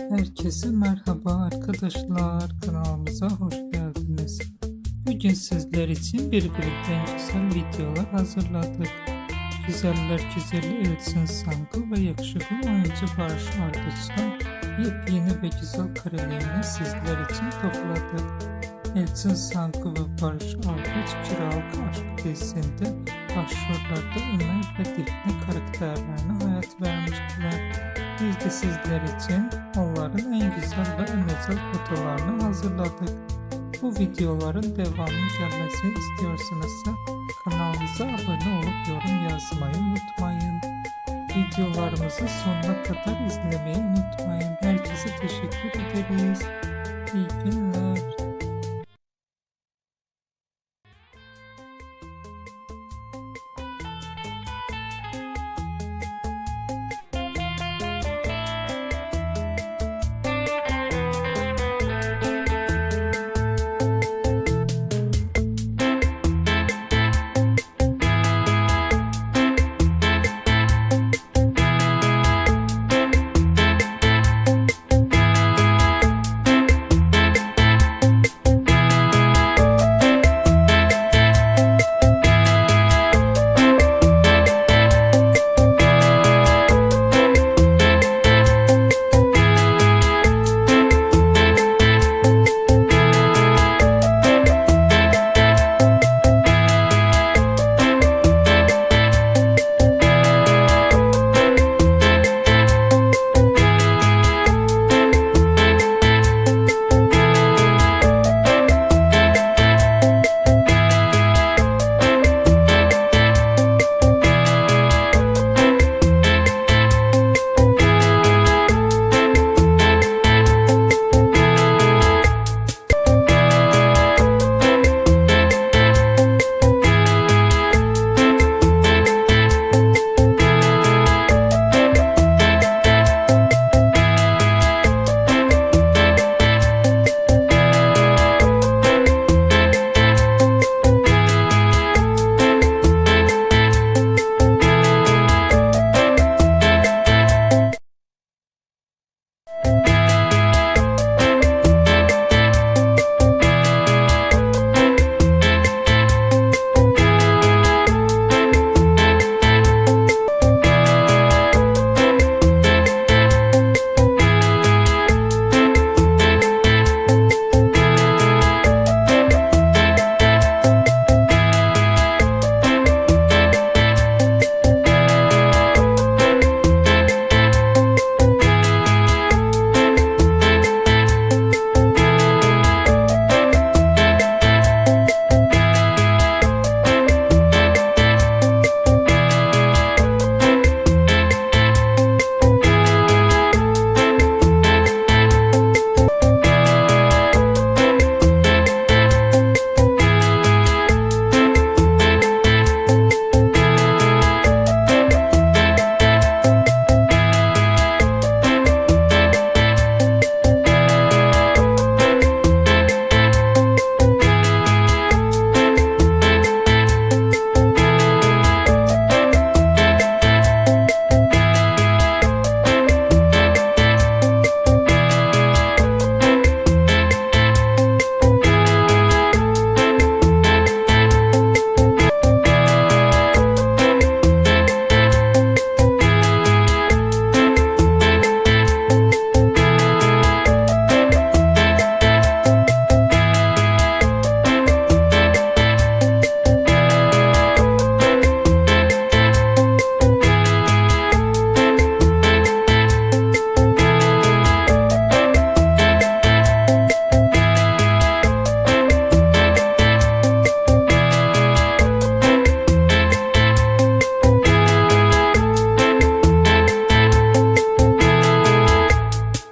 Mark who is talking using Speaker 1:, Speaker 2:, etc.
Speaker 1: Herkese merhaba arkadaşlar, kanalımıza hoş geldiniz. Bugün sizler için birbirinden güzel videolar hazırladık. Güzeller güzeli Elcin, Sangu ve yakışıklı oyuncu Baris Arduc'tan yepyeni ve güzel karelerini sizler için topladık. Elcin, Sangu ve Baris Arduc Kiralık Aşk dizisinde başrollerde Ömer ve Defne karakterlerine hayat vermiştiler. Biz de sizler için onların en güzel ve en özel fotolarını hazırladık. Bu videoların devamını gelmesini istiyorsanız kanalımıza abone olup yorum yazmayı unutmayın. Videolarımızı sonuna kadar izlemeyi unutmayın. Herkese teşekkür ederiz. İyi günler.